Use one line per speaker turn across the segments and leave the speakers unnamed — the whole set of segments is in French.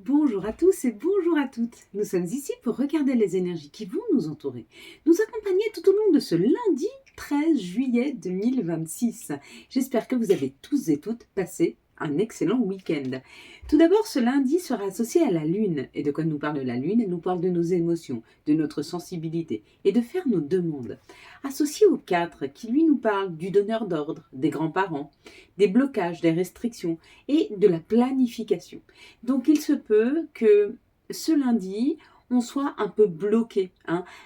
Bonjour à tous et bonjour à toutes. Nous sommes ici pour regarder les énergies qui vont nous entourer, nous accompagner tout au long de ce lundi 13 juillet 2026. J'espère que vous avez tous et toutes passé un excellent week-end. Tout d'abord, ce lundi sera associé à la Lune. Et de quoi nous parle la Lune? Elle nous parle de nos émotions, de notre sensibilité et de faire nos demandes. Associé au 4 qui lui nous parle du donneur d'ordre, des grands-parents, des blocages, des restrictions et de la planification. Donc il se peut que ce lundi, on soit un peu bloqué,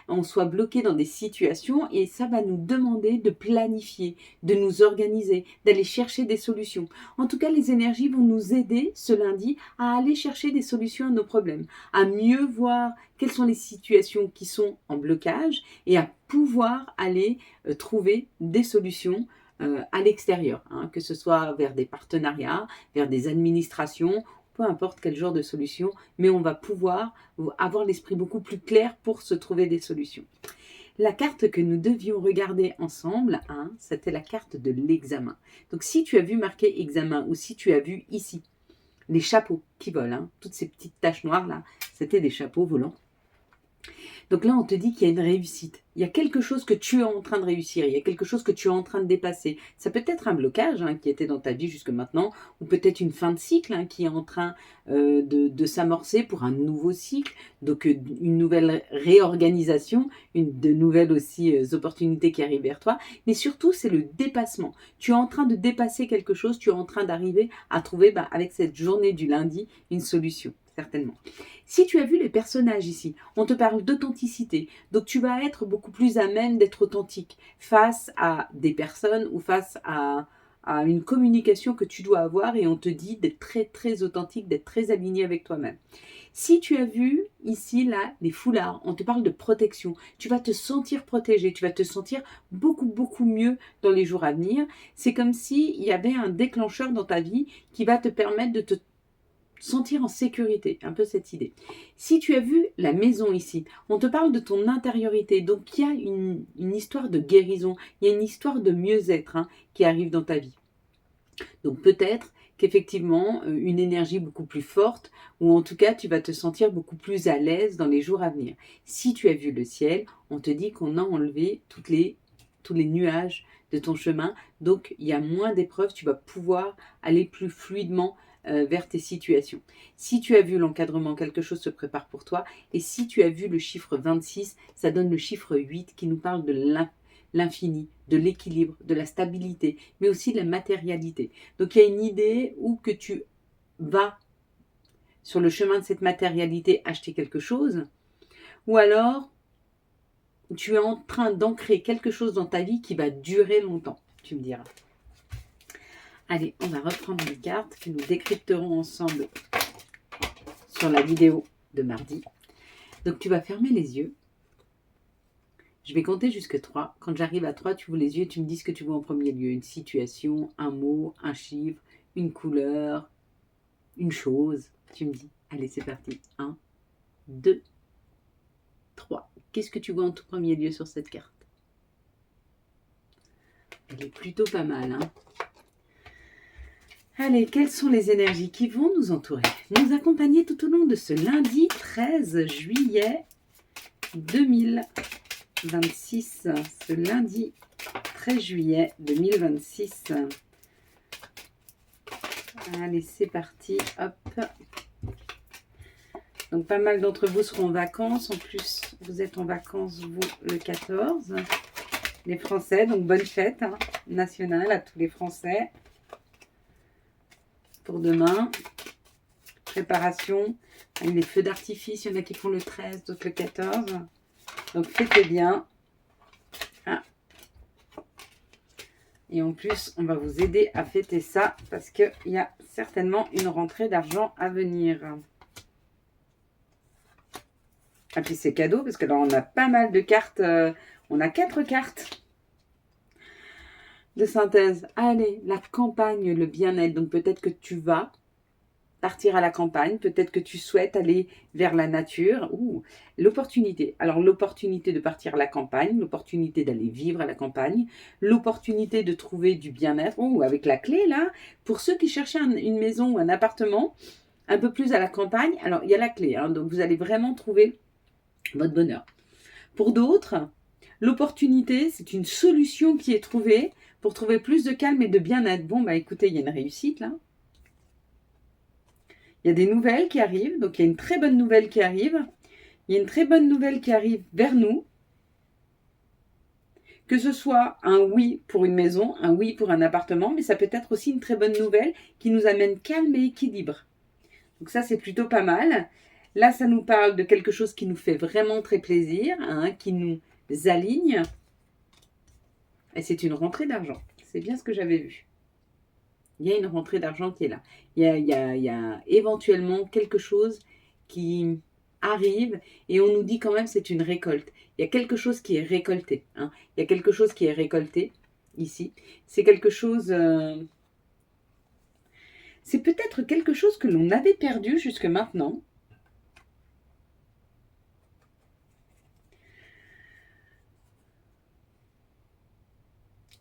on soit bloqué dans des situations et ça va nous demander de planifier, de nous organiser, d'aller chercher des solutions. En tout cas, les énergies vont nous aider ce lundi à aller chercher des solutions à nos problèmes, à mieux voir quelles sont les situations qui sont en blocage et à pouvoir aller trouver des solutions à l'extérieur, que ce soit vers des partenariats, vers des administrations, peu importe quel genre de solution, mais on va pouvoir avoir l'esprit beaucoup plus clair pour se trouver des solutions. La carte que nous devions regarder ensemble, c'était la carte de l'examen. Donc si tu as vu marqué examen ou si tu as vu ici les chapeaux qui volent, toutes ces petites taches noires là, c'était des chapeaux volants. Donc là, on te dit qu'il y a une réussite. Il y a quelque chose que tu es en train de réussir. Il y a quelque chose que tu es en train de dépasser. Ça peut être un blocage qui était dans ta vie jusque maintenant, ou peut-être une fin de cycle qui est en train de s'amorcer pour un nouveau cycle. Donc une nouvelle réorganisation, de nouvelles aussi opportunités qui arrivent vers toi. Mais surtout, c'est le dépassement. Tu es en train de dépasser quelque chose. Tu es en train d'arriver à trouver, avec cette journée du lundi, une solution. Certainement. Si tu as vu les personnages ici, on te parle d'authenticité. Donc tu vas être beaucoup plus à même d'être authentique face à des personnes ou face à une communication que tu dois avoir et on te dit d'être très très authentique, d'être très aligné avec toi-même. Si tu as vu ici là les foulards, on te parle de protection. Tu vas te sentir protégé, tu vas te sentir beaucoup beaucoup mieux dans les jours à venir. C'est comme s'il y avait un déclencheur dans ta vie qui va te permettre de te sentir en sécurité, un peu cette idée. Si tu as vu la maison ici, on te parle de ton intériorité, donc il y a une histoire de guérison, il y a une histoire de mieux-être qui arrive dans ta vie. Donc peut-être qu'effectivement, une énergie beaucoup plus forte, ou en tout cas, tu vas te sentir beaucoup plus à l'aise dans les jours à venir. Si tu as vu le ciel, on te dit qu'on a enlevé tous les nuages de ton chemin, donc il y a moins d'épreuves, tu vas pouvoir aller plus fluidement vers tes situations. Si tu as vu l'encadrement, quelque chose se prépare pour toi. Et si tu as vu le chiffre 26, ça donne le chiffre 8 qui nous parle de l'infini, de l'équilibre, de la stabilité, mais aussi de la matérialité. Donc il y a une idée où que tu vas sur le chemin de cette matérialité acheter quelque chose, ou alors tu es en train d'ancrer quelque chose dans ta vie qui va durer longtemps, tu me diras. Allez, on va reprendre les cartes que nous décrypterons ensemble sur la vidéo de mardi. Donc tu vas fermer les yeux. Je vais compter jusqu'à 3. Quand j'arrive à 3, tu ouvres les yeux et tu me dis ce que tu vois en premier lieu. Une situation, un mot, un chiffre, une couleur, une chose. Tu me dis, allez c'est parti. 1, 2, 3. Qu'est-ce que tu vois en tout premier lieu sur cette carte? Elle est plutôt pas mal, Allez, quelles sont les énergies qui vont nous entourer, nous accompagner tout au long de ce lundi 13 juillet 2026. Ce lundi 13 juillet 2026. Allez, c'est parti. Hop. Donc, pas mal d'entre vous seront en vacances. En plus, vous êtes en vacances, vous, le 14. Les Français, donc bonne fête nationale à tous les Français. Pour demain, préparation, les feux d'artifice, il y en a qui font le 13, d'autres le 14. Donc fêtez bien. Et en plus, on va vous aider à fêter ça parce qu'il y a certainement une rentrée d'argent à venir. Et puis c'est cadeau parce que là, on a pas mal de cartes. On a 4 cartes de synthèse. Allez, la campagne, le bien-être. Donc peut-être que tu vas partir à la campagne, peut-être que tu souhaites aller vers la nature. L'opportunité. Alors l'opportunité de partir à la campagne, l'opportunité d'aller vivre à la campagne, l'opportunité de trouver du bien-être. Avec la clé là, pour ceux qui cherchaient une maison ou un appartement, un peu plus à la campagne, alors il y a la clé, hein, donc vous allez vraiment trouver votre bonheur. Pour d'autres, l'opportunité, c'est une solution qui est trouvée pour trouver plus de calme et de bien-être. Bon, bah écoutez, il y a une réussite là. Il y a des nouvelles qui arrivent, donc il y a une très bonne nouvelle qui arrive. Il y a une très bonne nouvelle qui arrive vers nous. Que ce soit un oui pour une maison, un oui pour un appartement, mais ça peut être aussi une très bonne nouvelle qui nous amène calme et équilibre. Donc ça, c'est plutôt pas mal. Là, ça nous parle de quelque chose qui nous fait vraiment très plaisir, hein, qui nous aligne. Et c'est une rentrée d'argent. C'est bien ce que j'avais vu. Il y a une rentrée d'argent qui est là. Il y a éventuellement quelque chose qui arrive et on nous dit quand même c'est une récolte. Il y a quelque chose qui est récolté. Hein. Il y a quelque chose qui est récolté ici. C'est quelque chose... c'est peut-être quelque chose que l'on avait perdu jusque maintenant.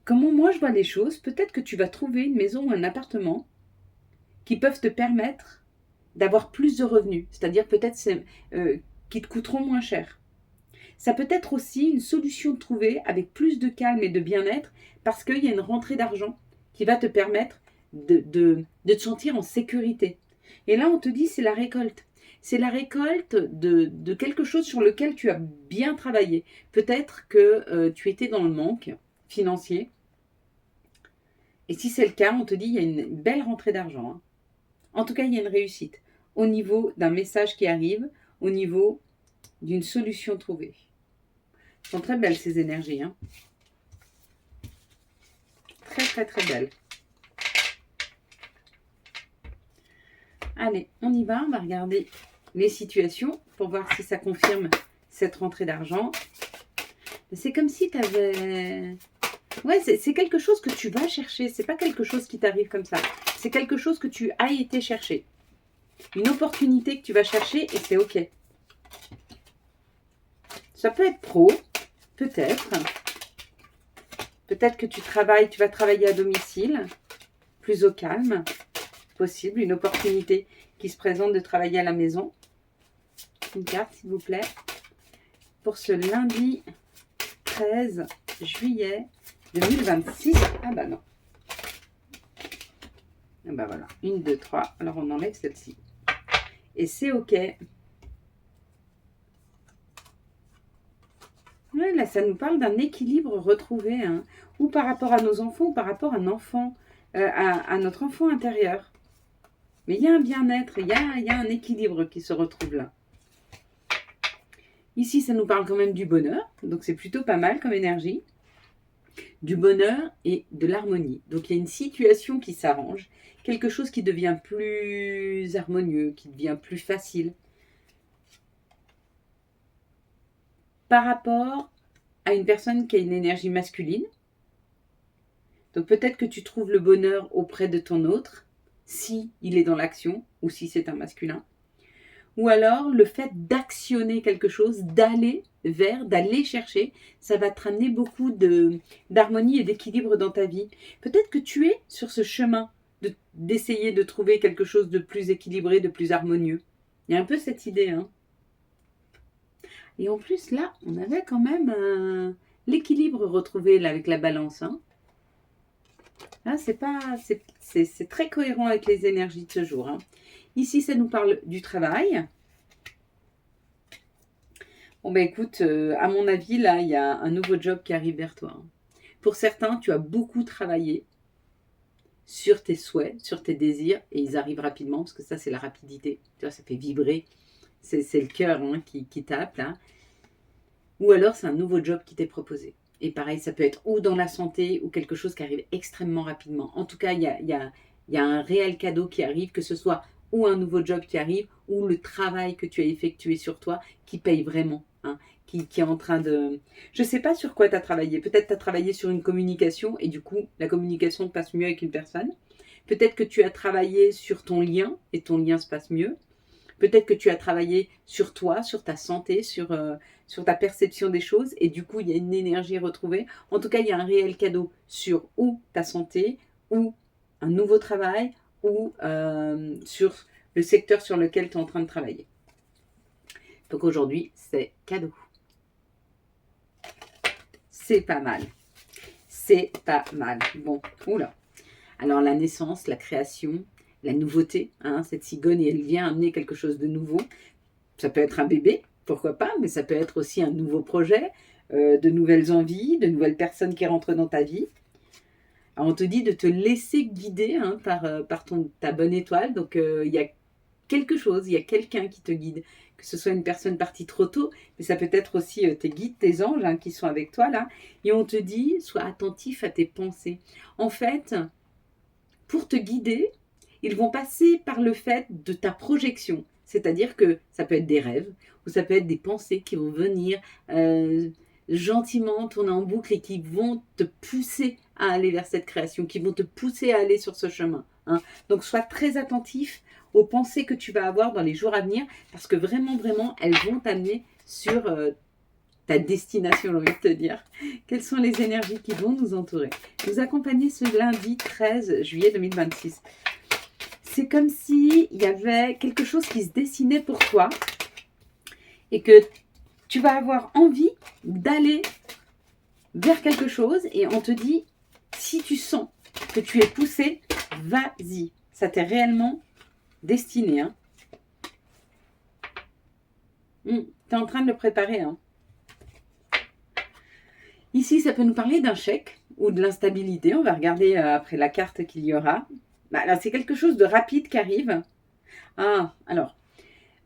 Comment moi je vois les choses, peut-être que tu vas trouver une maison ou un appartement qui peuvent te permettre d'avoir plus de revenus, c'est-à-dire peut-être qui te coûteront moins cher. Ça peut être aussi une solution trouvée avec plus de calme et de bien-être parce qu'il y a une rentrée d'argent qui va te permettre de te sentir en sécurité. Et là, on te dit c'est la récolte. C'est la récolte de quelque chose sur lequel tu as bien travaillé. Peut-être que tu étais dans le manque financier. Et si c'est le cas, on te dit il y a une belle rentrée d'argent. Hein. En tout cas, il y a une réussite au niveau d'un message qui arrive, au niveau d'une solution trouvée. Elles sont très belles ces énergies. Hein. Très très très belles. Allez, on y va. On va regarder les situations pour voir si ça confirme cette rentrée d'argent. C'est comme si tu avais... Ouais, c'est quelque chose que tu vas chercher. C'est pas quelque chose qui t'arrive comme ça. C'est quelque chose que tu as été chercher. Une opportunité que tu vas chercher et c'est OK. Ça peut être pro, peut-être. Peut-être que tu vas travailler à domicile, plus au calme. Possible, une opportunité qui se présente de travailler à la maison. Une carte, s'il vous plaît. Pour ce lundi 13 juillet 2026. Ah bah non. Ah bah voilà. 1, 2, 3. Alors on enlève celle-ci. Et c'est OK. Ouais, là, ça nous parle d'un équilibre retrouvé. Hein, ou par rapport à nos enfants, ou par rapport à un enfant, à notre enfant intérieur. Mais il y a un bien-être, il y a un équilibre qui se retrouve là. Ici, ça nous parle quand même du bonheur. Donc c'est plutôt pas mal comme énergie. Du bonheur et de l'harmonie. Donc il y a une situation qui s'arrange, quelque chose qui devient plus harmonieux, qui devient plus facile. Par rapport à une personne qui a une énergie masculine. Donc peut-être que tu trouves le bonheur auprès de ton autre, si il est dans l'action, ou si c'est un masculin. Ou alors le fait d'actionner quelque chose, d'aller chercher, ça va te ramener beaucoup d'harmonie et d'équilibre dans ta vie. Peut-être que tu es sur ce chemin d'essayer de trouver quelque chose de plus équilibré, de plus harmonieux. Il y a un peu cette idée. Hein. Et en plus, là, on avait quand même l'équilibre retrouvé là, avec la balance. Hein. Là, c'est très cohérent avec les énergies de ce jour. Hein. Ici, ça nous parle du travail. Bon, ben écoute, à mon avis, là, il y a un nouveau job qui arrive vers toi. Hein. Pour certains, tu as beaucoup travaillé sur tes souhaits, sur tes désirs, et ils arrivent rapidement, parce que ça, c'est la rapidité. Tu vois, ça fait vibrer. C'est le cœur hein, qui tape, là. Ou alors, c'est un nouveau job qui t'est proposé. Et pareil, ça peut être ou dans la santé, ou quelque chose qui arrive extrêmement rapidement. En tout cas, il y a un réel cadeau qui arrive, que ce soit ou un nouveau job qui arrive, ou le travail que tu as effectué sur toi qui paye vraiment, hein, qui est en train de... Je ne sais pas sur quoi tu as travaillé. Peut-être tu as travaillé sur une communication et du coup, la communication passe mieux avec une personne. Peut-être que tu as travaillé sur ton lien et ton lien se passe mieux. Peut-être que tu as travaillé sur toi, sur ta santé, sur ta perception des choses et du coup, il y a une énergie retrouvée. En tout cas, il y a un réel cadeau sur ou ta santé, ou un nouveau travail, ou sur le secteur sur lequel tu es en train de travailler. Donc aujourd'hui, c'est cadeau. C'est pas mal. C'est pas mal. Bon, oula. Alors la naissance, la création, la nouveauté, hein, cette cigogne, elle vient amener quelque chose de nouveau. Ça peut être un bébé, pourquoi pas, mais ça peut être aussi un nouveau projet, de nouvelles envies, de nouvelles personnes qui rentrent dans ta vie. Alors on te dit de te laisser guider hein, par ta bonne étoile. Donc il y a quelque chose, il y a quelqu'un qui te guide. Que ce soit une personne partie trop tôt, mais ça peut être aussi tes guides, tes anges hein, qui sont avec toi là. Et on te dit, sois attentif à tes pensées. En fait, pour te guider, ils vont passer par le fait de ta projection. C'est-à-dire que ça peut être des rêves ou ça peut être des pensées qui vont venir gentiment tourner en boucle et qui vont te pousser à aller vers cette création, qui vont te pousser à aller sur ce chemin. Hein. Donc sois très attentif aux pensées que tu vas avoir dans les jours à venir parce que vraiment, vraiment, elles vont t'amener sur ta destination, j'ai envie de te dire. Quelles sont les énergies qui vont nous entourer, nous accompagner ce lundi 13 juillet 2026. C'est comme s'il y avait quelque chose qui se dessinait pour toi et que tu vas avoir envie d'aller vers quelque chose et on te dit, si tu sens que tu es poussé, vas-y. Ça t'est réellement destiné. Hein. Tu es en train de le préparer. Hein. Ici, ça peut nous parler d'un chèque ou de l'instabilité. On va regarder après la carte qu'il y aura. Bah, là, c'est quelque chose de rapide qui arrive. Ah, alors,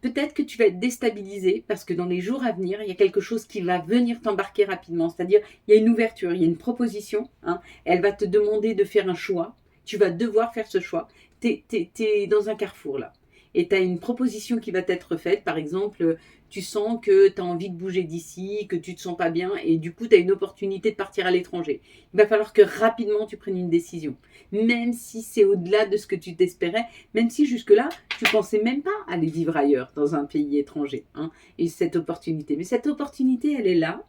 peut-être que tu vas être déstabilisé parce que dans les jours à venir, il y a quelque chose qui va venir t'embarquer rapidement. C'est-à-dire, il y a une ouverture, il y a une proposition. Hein, elle va te demander de faire un choix. Tu vas devoir faire ce choix. Tu es dans un carrefour là. Et tu as une proposition qui va t'être faite. Par exemple, tu sens que tu as envie de bouger d'ici, que tu ne te sens pas bien et du coup, tu as une opportunité de partir à l'étranger. Il va falloir que rapidement tu prennes une décision. Même si c'est au-delà de ce que tu t'espérais, même si jusque-là, tu ne pensais même pas aller vivre ailleurs, dans un pays étranger. Hein, et cette opportunité. Mais cette opportunité, elle est là.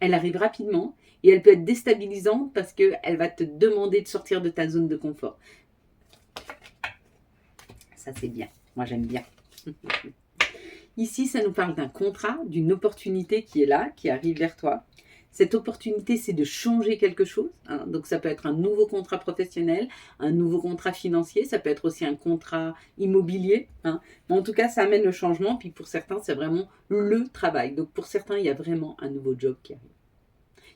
Elle arrive rapidement et elle peut être déstabilisante parce qu'elle va te demander de sortir de ta zone de confort. Ça, c'est bien. Moi, j'aime bien. Ici, ça nous parle d'un contrat, d'une opportunité qui est là, qui arrive vers toi. Cette opportunité, c'est de changer quelque chose. Hein. Donc, ça peut être un nouveau contrat professionnel, un nouveau contrat financier. Ça peut être aussi un contrat immobilier. Hein. Mais en tout cas, ça amène le changement. Puis, pour certains, c'est vraiment le travail. Donc, pour certains, il y a vraiment un nouveau job qui arrive.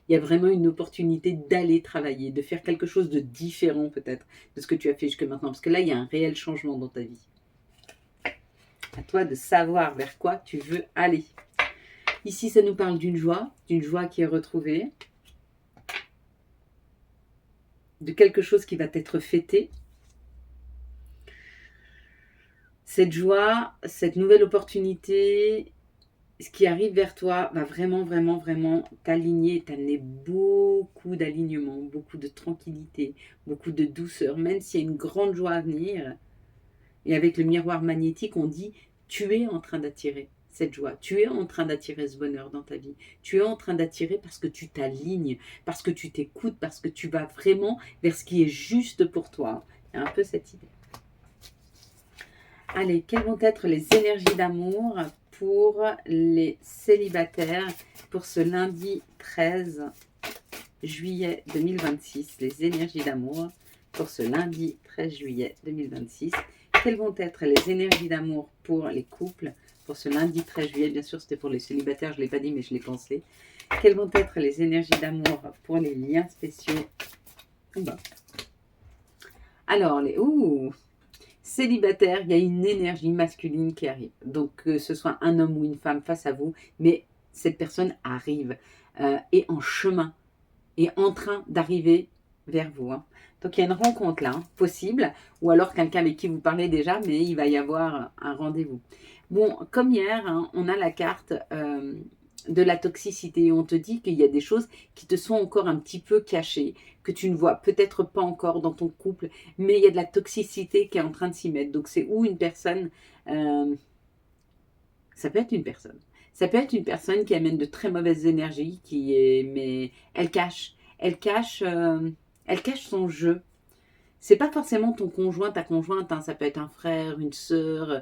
Il y a vraiment une opportunité d'aller travailler, de faire quelque chose de différent peut-être de ce que tu as fait jusque maintenant. Parce que là, il y a un réel changement dans ta vie. À toi de savoir vers quoi tu veux aller. Ici, ça nous parle d'une joie qui est retrouvée, de quelque chose qui va être fêté. Cette joie, cette nouvelle opportunité, ce qui arrive vers toi va vraiment, vraiment, vraiment t'aligner, t'amener beaucoup d'alignement, beaucoup de tranquillité, beaucoup de douceur, même s'il y a une grande joie à venir. Et avec le miroir magnétique, on dit, tu es en train d'attirer cette joie, tu es en train d'attirer ce bonheur dans ta vie, tu es en train d'attirer parce que tu t'alignes, parce que tu t'écoutes, parce que tu vas vraiment vers ce qui est juste pour toi. Il y a un peu cette idée. Allez, quelles vont être les énergies d'amour pour les célibataires pour ce lundi 13 juillet 2026? Les énergies d'amour pour ce lundi 13 juillet 2026. Quelles vont être les énergies d'amour pour les couples pour ce lundi 13 juillet? Bien sûr, c'était pour les célibataires, je ne l'ai pas dit, mais je l'ai pensé. Quelles vont être les énergies d'amour pour les liens spéciaux? Alors, célibataire, il y a une énergie masculine qui arrive. Donc, que ce soit un homme ou une femme face à vous, mais cette personne arrive, est en chemin, est en train d'arriver vers vous. Hein. Donc, il y a une rencontre là, hein, possible, ou alors quelqu'un avec qui vous parlez déjà, mais il va y avoir un rendez-vous. Bon, comme hier, hein, on a la carte de la toxicité. On te dit qu'il y a des choses qui te sont encore un petit peu cachées, que tu ne vois peut-être pas encore dans ton couple, mais il y a de la toxicité qui est en train de s'y mettre. Donc, c'est où une personne... ça peut être une personne. Ça peut être une personne qui amène de très mauvaises énergies, mais elle cache son jeu. C'est pas forcément ton conjoint, ta conjointe, hein, ça peut être un frère, une sœur,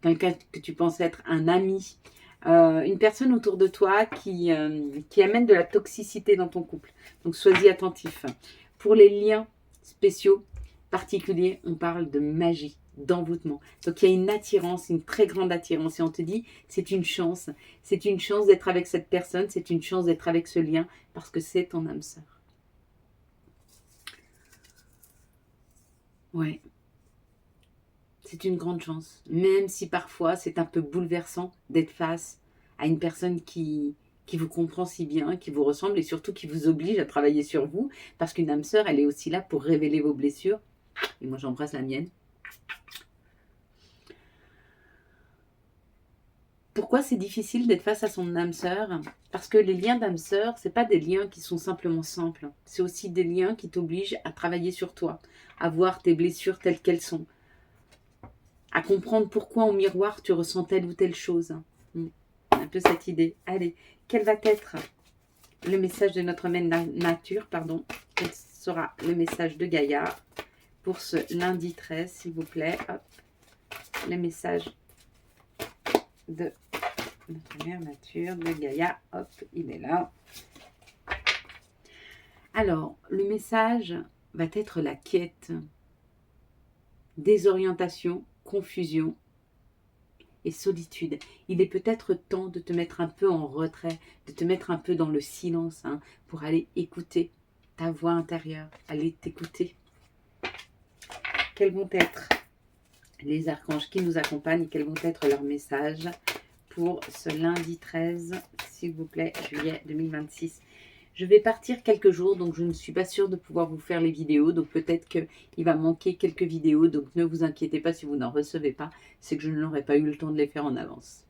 quelqu'un que tu penses être un ami, une personne autour de toi qui amène de la toxicité dans ton couple. Donc sois-y attentif. Pour les liens spéciaux, particuliers, on parle de magie, d'envoûtement. Donc il y a une attirance, une très grande attirance. Et on te dit, c'est une chance d'être avec cette personne, c'est une chance d'être avec ce lien, parce que c'est ton âme sœur. Ouais. C'est une grande chance, même si parfois c'est un peu bouleversant d'être face à une personne qui vous comprend si bien, qui vous ressemble et surtout qui vous oblige à travailler sur vous, parce qu'une âme sœur, elle est aussi là pour révéler vos blessures. Et moi, j'embrasse la mienne. Pourquoi c'est difficile d'être face à son âme sœur? Parce que les liens d'âme sœur, c'est pas des liens qui sont simplement simples. C'est aussi des liens qui t'obligent à travailler sur toi, à voir tes blessures telles qu'elles sont, à comprendre pourquoi en miroir tu ressens telle ou telle chose. Un peu cette idée. Allez, quel va être le message de notre mère nature, pardon. Quel sera le message de Gaïa pour ce lundi 13, s'il vous plaît. Hop. Le message de notre mère nature, de Gaïa. Hop, il est là. Alors, le message va être la quête, désorientation, confusion et solitude. Il est peut-être temps de te mettre un peu en retrait, de te mettre un peu dans le silence, hein, pour aller écouter ta voix intérieure, aller t'écouter. Quels vont être les archanges qui nous accompagnent, quels vont être leurs messages pour ce lundi 13, s'il vous plaît, juillet 2026. Je vais partir quelques jours, donc je ne suis pas sûre de pouvoir vous faire les vidéos. Donc peut-être qu'il va manquer quelques vidéos. Donc ne vous inquiétez pas si vous n'en recevez pas. C'est que je n'aurai pas eu le temps de les faire en avance.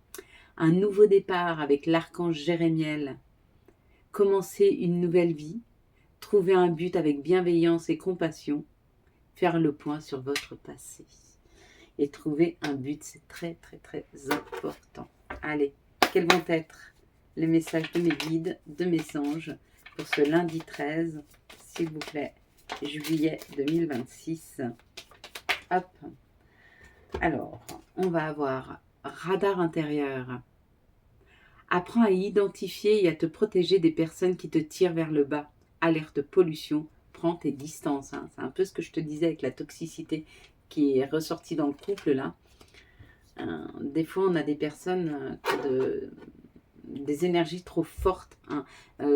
Un nouveau départ avec l'archange Jérémiel. Commencer une nouvelle vie. Trouver un but avec bienveillance et compassion. Faire le point sur votre passé. Et trouver un but, c'est très très très important. Allez, quels vont être les messages de mes guides, de mes anges pour ce lundi 13, s'il vous plaît, juillet 2026. Hop. Alors, on va avoir radar intérieur. Apprends à identifier et à te protéger des personnes qui te tirent vers le bas. Alerte pollution, prends tes distances. Hein. C'est un peu ce que je te disais avec la toxicité qui est ressortie dans le couple là. Des fois, on a des personnes des énergies trop fortes, hein,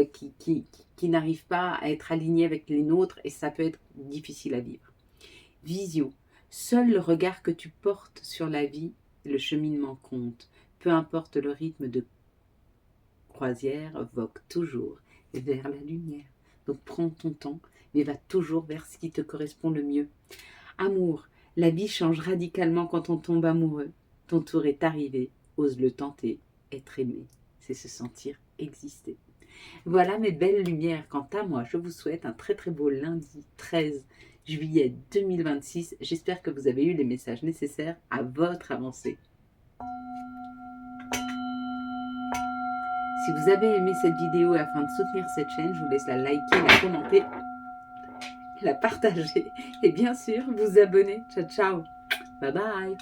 qui n'arrivent pas à être alignées avec les nôtres et ça peut être difficile à vivre. Vision. Seul le regard que tu portes sur la vie, le cheminement compte. Peu importe le rythme de croisière, vogue toujours vers la lumière. Donc prends ton temps, mais va toujours vers ce qui te correspond le mieux. Amour. La vie change radicalement quand on tombe amoureux. Ton tour est arrivé, ose le tenter, être aimé, c'est se sentir exister. Voilà mes belles lumières. Quant à moi, je vous souhaite un très très beau lundi 13 juillet 2026. J'espère que vous avez eu les messages nécessaires à votre avancée. Si vous avez aimé cette vidéo afin de soutenir cette chaîne, je vous laisse la liker, la commenter, la partager et bien sûr vous abonner. Ciao ciao, bye bye.